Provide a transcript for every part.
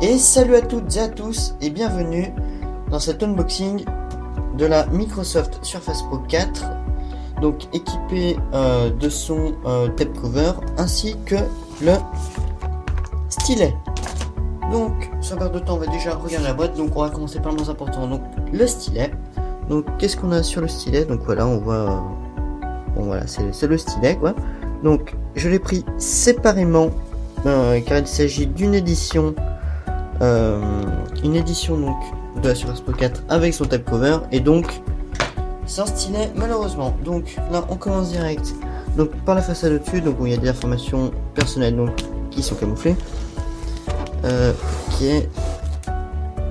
Et salut à toutes et à tous et bienvenue dans cet unboxing de la Microsoft Surface Pro 4, donc équipé de son tape cover ainsi que le stylet. Donc sans perdre de temps, on va déjà regarder la boîte. Donc on va commencer par le moins important, donc le stylet. Donc qu'est-ce qu'on a sur le stylet? Donc voilà, on voit bon voilà, c'est le stylet quoi. Donc je l'ai pris séparément car il s'agit d'une édition donc de la Surface Pro 4 avec son tape cover et donc sans stylet malheureusement. Donc là on commence direct donc par la façade au-dessus, donc où il y a des informations personnelles donc qui sont camouflées, qui est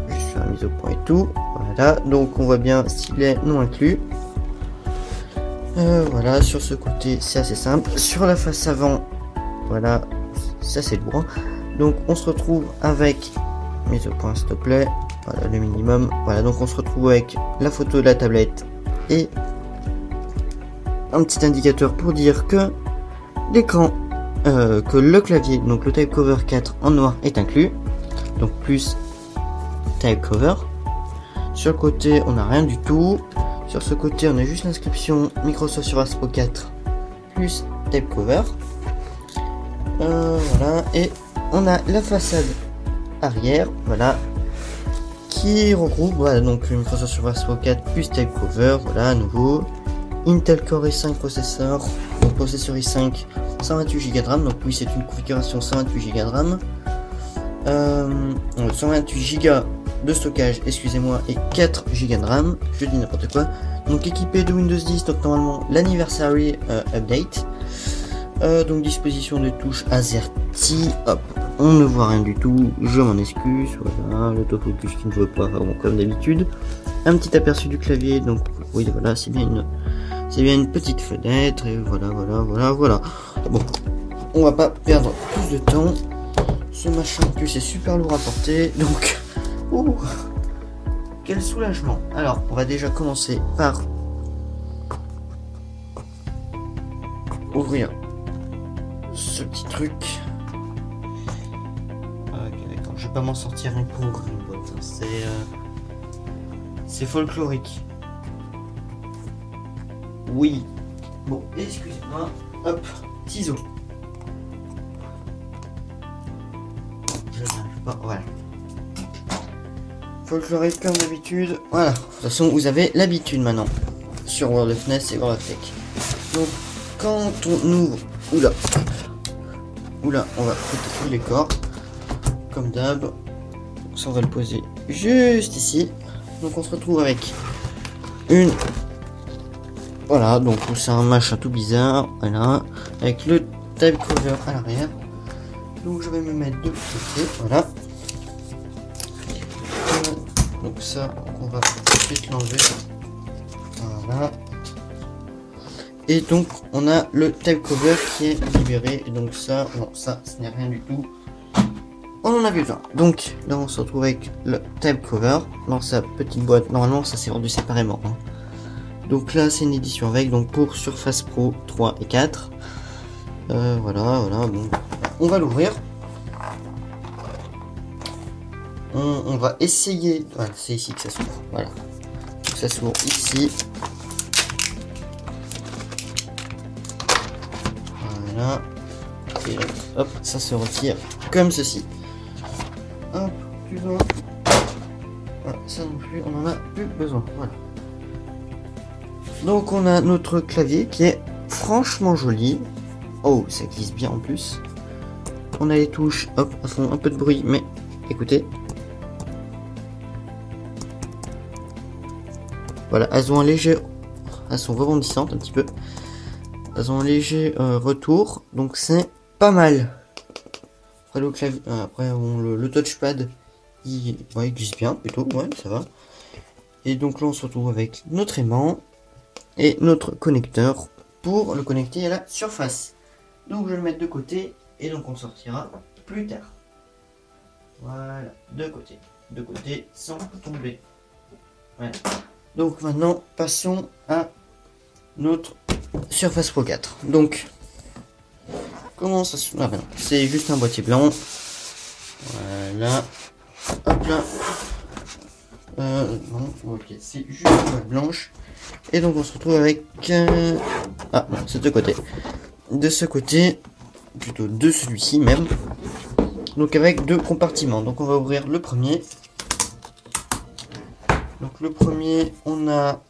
juste sur la mise au point et tout. Voilà, donc on voit bien stylet non inclus. Voilà, sur ce côté c'est assez simple. Sur la face avant, voilà, ça c'est lourd. Donc on se retrouve avec mise au point s'il te plaît, voilà le minimum. Voilà, donc on se retrouve avec la photo de la tablette et un petit indicateur pour dire que l'écran, que le clavier, donc le type cover 4 en noir est inclus, donc plus type cover. Sur le côté on n'a rien du tout. Sur ce côté on a juste l'inscription Microsoft Surface Pro 4 plus tape cover. Voilà, et on a la façade arrière, voilà, qui regroupe, voilà, donc le Microsoft Surface Pro 4 plus tape cover, voilà, à nouveau, Intel Core i5 processeur, donc processeur i5, 128 Go de RAM, donc oui c'est une configuration 128 Go de RAM, 128 Go de stockage, excusez-moi, et 4 Go de RAM, je dis n'importe quoi, donc équipé de Windows 10, donc normalement l'anniversary update. Donc disposition de touches AZERTY, hop, on ne voit rien du tout, je m'en excuse, voilà, l'autofocus qui ne veut pas, bon, comme d'habitude, un petit aperçu du clavier, donc oui voilà, c'est bien une petite fenêtre, et voilà, bon, on va pas perdre plus de temps, ce machin en plus est super lourd à porter, donc, quel soulagement. Alors, on va déjà commencer par ouvrir ce petit truc. Ok, d'accord, je vais pas m'en sortir un pour ouvrir une boîte, hein. C'est folklorique. Oui. Bon, excusez-moi. Hop, ciseaux. Je n'arrive pas, voilà. Folklorique comme d'habitude. Voilà, de toute façon vous avez l'habitude maintenant sur World of NES et World of Tech. Donc quand on ouvre, oula, on va péter tout le décor comme d'hab. Donc ça on va le poser juste ici. Donc on se retrouve avec une, voilà, donc c'est un machin tout bizarre, voilà, avec le type cover à l'arrière. Donc je vais me mettre de côté, voilà. Donc ça on va vite l'enlever, voilà. Et donc on a le type cover qui est libéré, et donc ça, non, ça ce n'est rien du tout, on en a besoin. Donc là on se retrouve avec le type cover dans sa petite boîte, normalement ça s'est vendu séparément, hein. Donc là c'est une édition avec, donc pour Surface Pro 3 et 4, voilà, bon, on va l'ouvrir, on va essayer, voilà, c'est ici que ça s'ouvre, voilà, donc ça s'ouvre ici. Voilà. Et hop, ça se retire comme ceci. Hop, plus besoin. Voilà, ça non plus, on en a plus besoin. Voilà. Donc on a notre clavier qui est franchement joli. Oh, ça glisse bien en plus. On a les touches, hop, elles font un peu de bruit, mais écoutez. Voilà, elles ont un léger, elles sont rebondissantes un petit peu. Elles ont un léger retour, donc c'est pas mal. Après le clavier, après le touchpad, il glisse bien plutôt, ouais, ça va. Et donc là on se retrouve avec notre aimant et notre connecteur pour le connecter à la surface. Donc je vais le mettre de côté et donc on sortira plus tard. Voilà, de côté sans tomber. Voilà. Donc maintenant passons à notre Surface Pro 4. Donc comment ça se... Ah ben non, c'est juste un boîtier blanc. Voilà. Hop là. Non, ok, c'est juste une boîte blanche. Et donc on se retrouve avec... Ah, non, c'est de côté. De ce côté, plutôt de celui-ci même. Donc avec 2 compartiments. Donc on va ouvrir le premier. Donc le premier, on a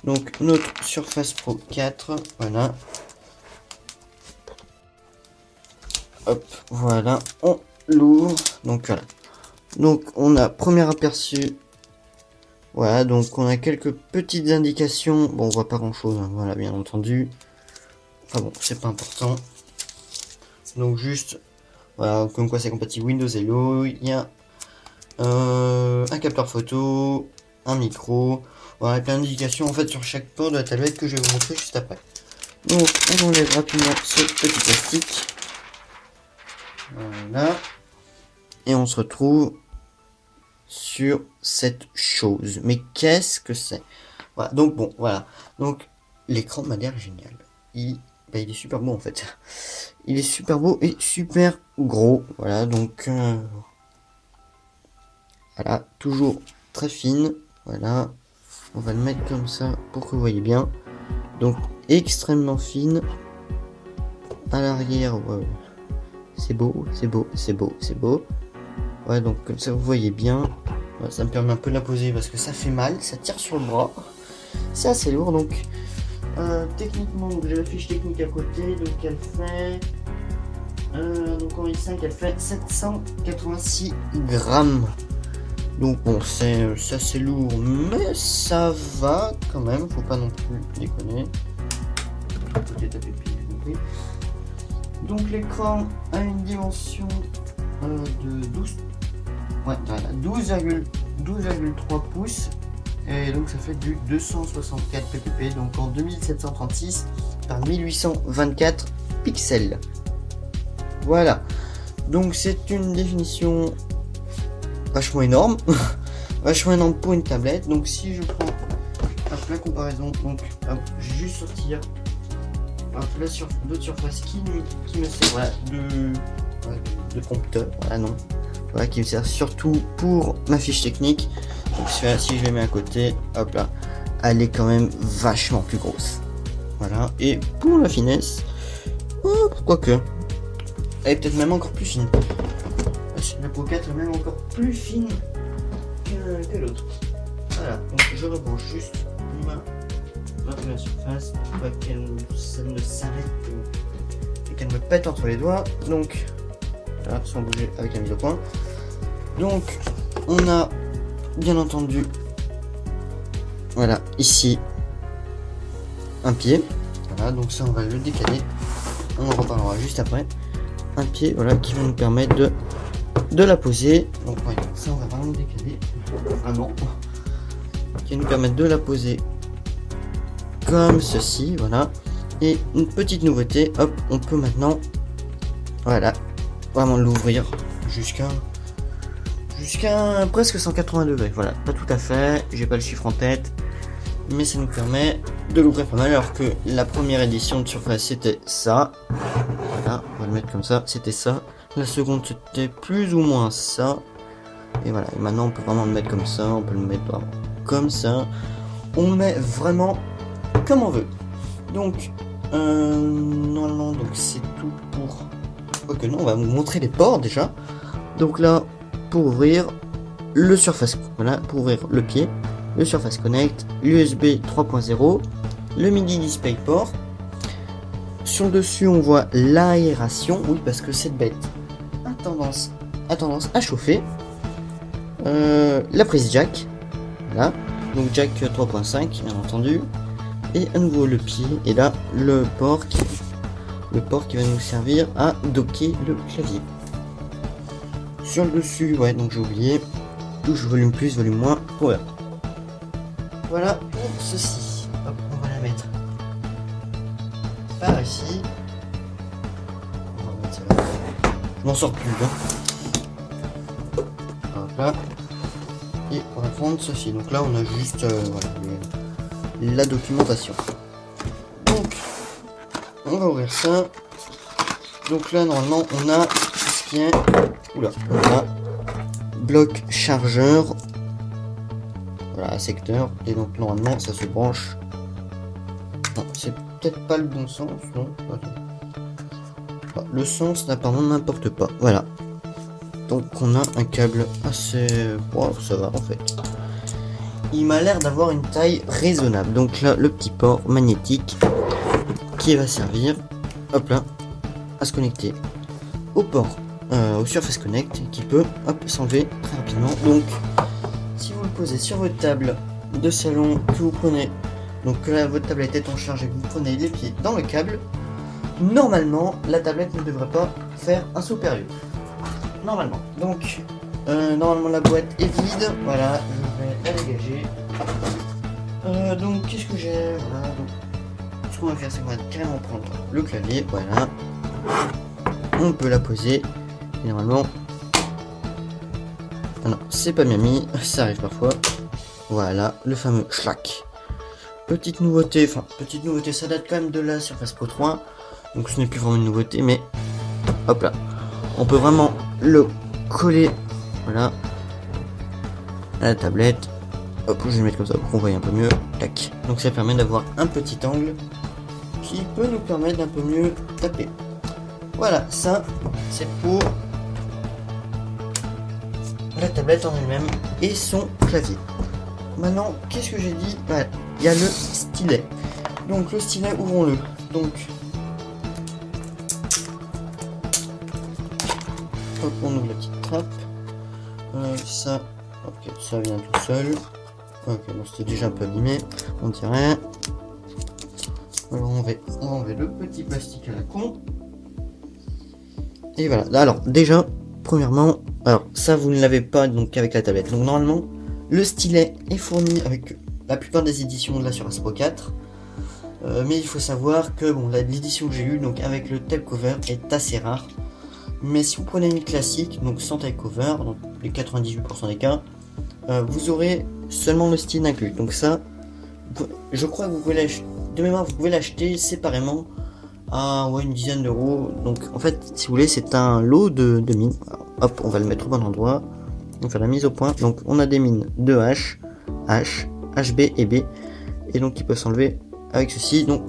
donc notre Surface Pro 4. Voilà. Hop, voilà, on l'ouvre. Donc voilà. Donc on a premier aperçu. Voilà, donc on a quelques petites indications. Bon, on voit pas grand chose, hein, voilà, bien entendu. Enfin bon, c'est pas important. Donc juste, voilà, comme quoi c'est compatible Windows Hello. Il y a un capteur photo, un micro. Voilà, plein d'indications en fait sur chaque port de la tablette que je vais vous montrer juste après. Donc on enlève rapidement ce petit plastique. Voilà. Et on se retrouve sur cette chose. Mais qu'est-ce que c'est? Voilà, donc bon, voilà. Donc l'écran m'a l'air génial. Il est super beau en fait. Il est super beau et super gros. Voilà, donc voilà, toujours très fine. Voilà, on va le mettre comme ça pour que vous voyez bien. Donc extrêmement fine. À l'arrière, ouais. C'est beau, c'est beau, c'est beau, c'est beau. Ouais, donc comme ça vous voyez bien. Ouais, ça me permet un peu de la poser parce que ça fait mal, ça tire sur le bras. C'est assez lourd donc. Techniquement, j'ai la fiche technique à côté, donc elle fait. Donc en i5, elle fait 786 grammes. Donc bon, c'est assez lourd, mais ça va quand même, faut pas non plus déconner. Donc l'écran a une dimension de 12. Ouais, voilà, 12,3 pouces. Et donc ça fait du 264 ppp, donc en 2736 par 1824 pixels. Voilà. Donc c'est une définition vachement énorme. Vachement énorme pour une tablette. Donc si je prends la comparaison, donc hop, je vais juste sortir d'autres surfaces qui me sert voilà, de compteur. Voilà, non. Voilà, qui me sert surtout pour ma fiche technique. Donc si je les mets à côté, hop là, elle est quand même vachement plus grosse. Voilà, et pour la finesse, quoique, elle est peut-être même encore plus fine. La Pro 4 est même encore plus fine que l'autre. Voilà, donc je rebranche juste la surface pour pas qu'elle ça ne s'arrête et qu'elle me pète entre les doigts. Donc, voilà, sans bouger avec la mise au point. Donc, on a bien entendu, voilà, ici, un pied. Voilà, donc ça, on va le décaler. On en reparlera juste après. Un pied, voilà, qui va nous permettre de la poser. Donc, ouais, ça, on va vraiment décaler. Vraiment. Qui va nous permettre de la poser comme ceci, voilà. Et une petite nouveauté, hop, on peut maintenant, voilà, vraiment l'ouvrir jusqu'à presque 180 degrés. Voilà, pas tout à fait, j'ai pas le chiffre en tête, mais ça nous permet de l'ouvrir pas mal. Alors que la première édition de Surface c'était ça. Voilà, on va le mettre comme ça, c'était ça. La seconde c'était plus ou moins ça. Et voilà, et maintenant on peut vraiment le mettre comme ça, on peut le mettre vraiment comme ça. On le met vraiment comme on veut. Donc normalement donc c'est tout pour. Ok, non, on va vous montrer les ports déjà. Donc là, pour ouvrir le Surface, voilà, pour ouvrir le pied, le Surface Connect, l'USB 3.0, le mini DisplayPort. Sur le dessus, on voit l'aération, oui, parce que cette bête a tendance à chauffer. La prise jack, voilà, donc jack 3.5, bien entendu, et à nouveau le pied, et là le port qui va nous servir à docker le clavier. Sur le dessus, ouais, donc j'ai oublié, touche volume plus, volume moins, voilà. Voilà pour ceci. Hop, on va la mettre par ici. On va mettre ça là. Je m'en sors plus, hein. Hop là. Et on va prendre ceci. Donc là, on a juste voilà, la documentation. Donc, on va ouvrir ça. Donc là, normalement, on a ce qui est. Oula, on a bloc chargeur. Voilà, secteur. Et donc normalement ça se branche. Non, c'est peut-être pas le bon sens, non. Le sens apparemment n'importe pas. Voilà. Donc on a un câble assez... Wow, ça va en fait. Il m'a l'air d'avoir une taille raisonnable. Donc là, le petit port magnétique qui va servir, hop là, à se connecter au port, au Surface Connect, qui peut, hop, s'enlever très rapidement. Donc, si vous le posez sur votre table de salon, que vous prenez, donc que là, votre tablette est en charge et que vous prenez les pieds dans le câble, normalement, la tablette ne devrait pas faire un saut périlleux. Normalement. Donc, normalement, la boîte est vide. Voilà, je vais la dégager. Donc, qu'est-ce que j'ai? Voilà, donc, ce qu'on va faire, c'est qu'on va carrément prendre le clavier. Voilà. On peut la poser. Et normalement... Ah non, c'est pas bien mis. Ça arrive parfois. Voilà, le fameux schlack. Petite nouveauté, ça date quand même de la Surface Pro 3. Donc, ce n'est plus vraiment une nouveauté, mais... Hop là. On peut vraiment le coller, voilà, à la tablette. Hop, je vais le mettre comme ça pour qu'on voit un peu mieux. Tac. Donc ça permet d'avoir un petit angle qui peut nous permettre d'un peu mieux taper. Voilà, ça c'est pour la tablette en elle-même et son clavier. Maintenant, qu'est-ce que j'ai dit? Voilà, il y a le stylet. Donc le stylet, ouvrons-le. Donc hop, on ouvre la petite trappe. Ça, ok, ça vient tout seul. Ok, bon, c'était déjà un peu abîmé, on dirait. Alors on va enlever le petit plastique à la con. Et voilà. Alors déjà, premièrement, alors ça vous ne l'avez pas donc avec la tablette. Donc normalement, le stylet est fourni avec la plupart des éditions de la Surface Pro 4. Mais il faut savoir que bon, l'édition que j'ai eue donc avec le tape cover est assez rare. Mais si vous prenez une classique, donc sans tape cover, dans les 98% des cas, vous aurez seulement le stylet inclus. Donc ça, je crois que vous pouvez l'acheter, de mémoire, vous pouvez l'acheter séparément à une dizaine d'euros. Donc en fait, si vous voulez, c'est un lot de mines. Alors, hop, on va le mettre au bon endroit. On va faire la mise au point. Donc on a des mines de H, HB et B. Et donc ils peuvent s'enlever avec ceci, donc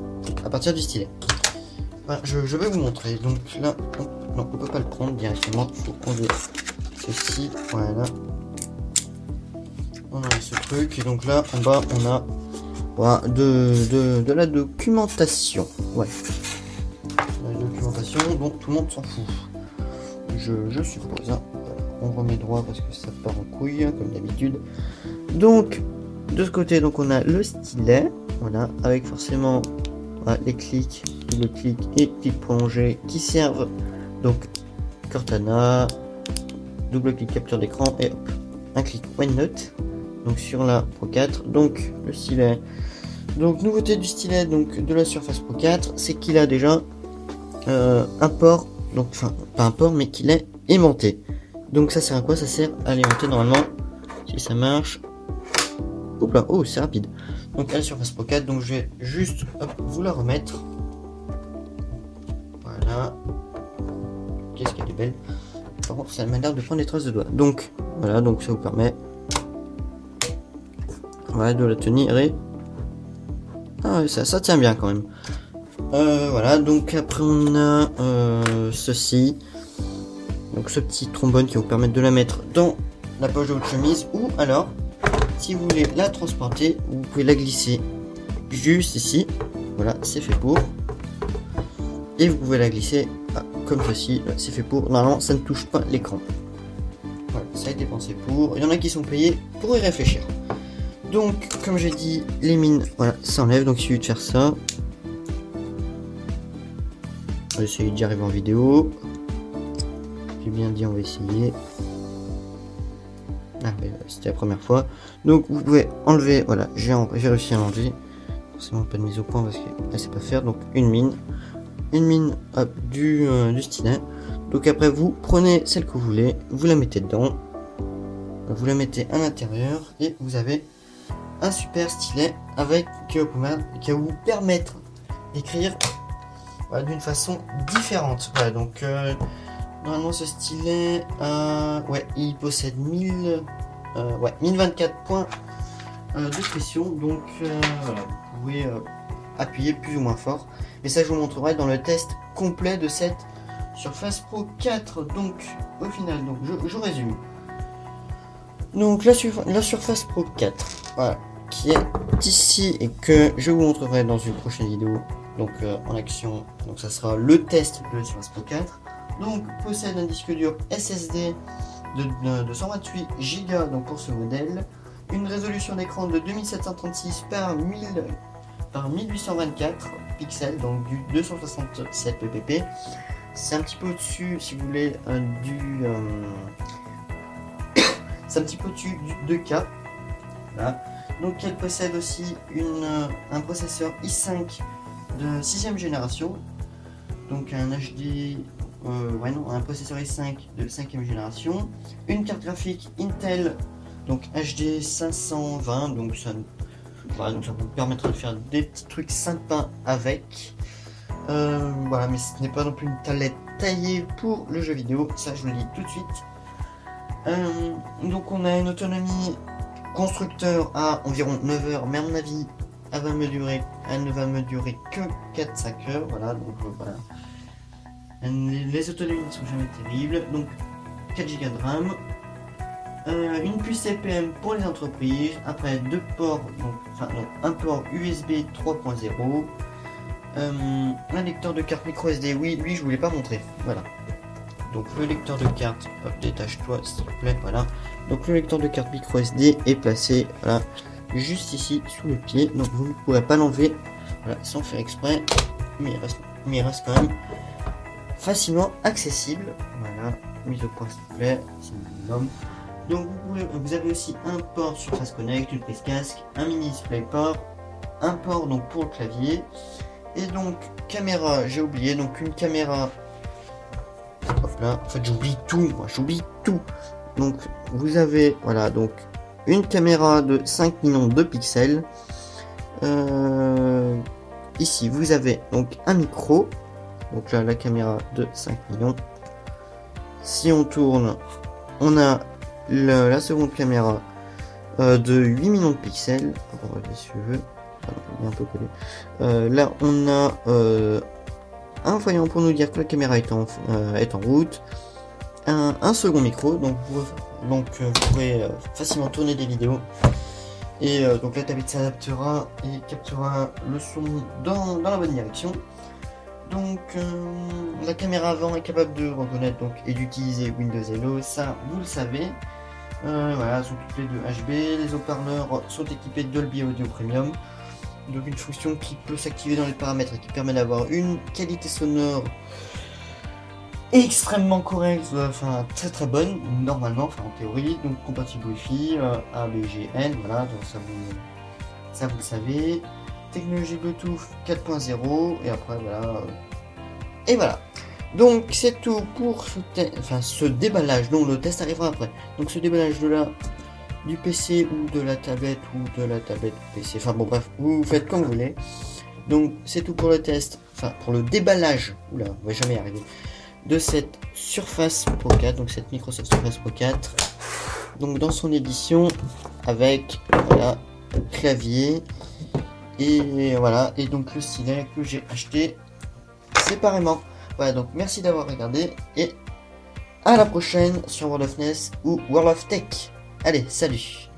à partir du stylet. Voilà, je vais vous montrer. Donc là, non, on peut pas le prendre directement. Il faut enlever ceci. Voilà. On a ce truc. Et donc là, en bas, on a voilà, de la documentation. Ouais. La documentation dont tout le monde s'en fout. Je suppose. Hein. On remet droit parce que ça part en couille, comme d'habitude. Donc, de ce côté, donc on a le stylet. Voilà, avec forcément voilà, les clics, double clic et clic prolongé qui servent donc Cortana, double clic capture d'écran et hop, un clic OneNote. Donc sur la Pro 4, donc le stylet. Donc nouveauté du stylet donc de la Surface Pro 4, c'est qu'il a déjà un port, donc enfin pas un port mais qu'il est aimanté. Donc ça sert à quoi? Ça sert à alimenter normalement, si ça marche. Hop là, oh c'est rapide. Donc à la Surface Pro 4, donc je vais juste hop, vous la remettre. Voilà. Qu'est-ce qu'elle est belle. Par contre, ça m'a l'air de prendre des traces de doigts. Donc voilà, donc ça vous permet voilà, de la tenir et ah, ça tient bien quand même. Voilà, donc après on a ceci. Donc ce petit trombone qui va vous permettre de la mettre dans la poche de votre chemise ou alors si vous voulez la transporter, vous pouvez la glisser juste ici. Voilà, c'est fait pour. Et vous pouvez la glisser comme ceci. C'est fait pour. Normalement, ça ne touche pas l'écran. Voilà, ça a été pensé pour. Il y en a qui sont payés pour y réfléchir. Donc, comme j'ai dit, les mines, voilà, ça enlève. Donc, il suffit de faire ça. On va essayer d'y arriver en vidéo. J'ai bien dit, on va essayer. Ah, mais c'était la première fois. Donc vous pouvez enlever, voilà, j'ai réussi à l'enlever. Forcément pas de mise au point parce que là c'est pas faire. Donc une mine hop, du stylet. Donc après vous prenez celle que vous voulez, vous la mettez dedans, vous la mettez à l'intérieur et vous avez un super stylet avec qui va vous permettre d'écrire voilà, d'une façon différente. Voilà, donc Normalement ce stylet, ouais, il possède 1024 points de pression, donc voilà, vous pouvez appuyer plus ou moins fort. Mais ça je vous montrerai dans le test complet de cette Surface Pro 4. Donc au final, donc je résume. Donc la Surface Pro 4, voilà, qui est ici et que je vous montrerai dans une prochaine vidéo, donc en action. Donc ça sera le test de la Surface Pro 4. Donc possède un disque dur SSD de 128 Go donc pour ce modèle, une résolution d'écran de 2736 par 1824 pixels, donc du 267 ppp. C'est un petit peu au-dessus, si vous voulez, c'est un petit peu au-dessus du 2K. Voilà. Donc elle possède aussi un processeur i5 de 6ème génération, donc un HD, un processeur i5 de 5ème génération, une carte graphique Intel, donc HD 520, donc ça vous permettra de faire des petits trucs sympas avec. Voilà, mais ce n'est pas non plus une tablette taillée pour le jeu vidéo, ça je le dis tout de suite. Donc on a une autonomie constructeur à environ 9 heures, mais à mon avis elle ne va me durer que 4-5 heures, voilà, donc voilà. Les autonomies ne sont jamais terribles, donc 4 Go de RAM, une puce CPM pour les entreprises, après deux ports, un port USB 3.0, un lecteur de carte micro SD, oui, lui je voulais pas montrer, voilà. Donc le lecteur de carte, hop, détache-toi s'il te plaît, voilà. Donc le lecteur de carte micro SD est placé, voilà, juste ici sous le pied, donc vous ne pourrez pas l'enlever, voilà, sans faire exprès, mais il reste quand même facilement accessible, voilà, mise au point s'il te plaît, c'est le minimum. Donc vous avez aussi un port Surface Connect, une prise casque, un mini DisplayPort, un port donc pour le clavier, et donc caméra, j'ai oublié, donc une caméra. Là, en fait j'oublie tout, j'oublie tout. Donc vous avez, voilà, donc une caméra de 5 millions de pixels. Ici vous avez donc un micro, donc là la caméra de 5 millions. Si on tourne, on a la seconde caméra de 8 millions de pixels. Si je veux, il est un peu collé. Là on a un voyant pour nous dire que la caméra est en route, un second micro, donc vous pourrez facilement tourner des vidéos, et donc la tablette s'adaptera et captera le son dans la bonne direction. Donc la caméra avant est capable de reconnaître donc et d'utiliser Windows Hello, ça vous le savez. Voilà, sont toutes les deux HB, les haut-parleurs sont équipés de Dolby Audio Premium. Donc une fonction qui peut s'activer dans les paramètres et qui permet d'avoir une qualité sonore extrêmement correcte, enfin très bonne normalement, enfin en théorie, donc compatible Wi-Fi, ABGN, voilà, donc ça vous le savez. Technologie Bluetooth 4.0 et après voilà, et voilà. Donc c'est tout pour ce déballage, donc le test arrivera après. Donc ce déballage du PC ou de la tablette PC, enfin bon bref, vous faites comme vous voulez. Donc c'est tout pour le test, enfin pour le déballage, oula, on va jamais y arriver, de cette Surface Pro 4, donc cette Microsoft Surface Pro 4, donc dans son édition avec, voilà, clavier, et voilà, et donc le stylet que j'ai acheté séparément. Voilà, donc merci d'avoir regardé, et à la prochaine sur World of NES ou World of Tech. Allez, salut!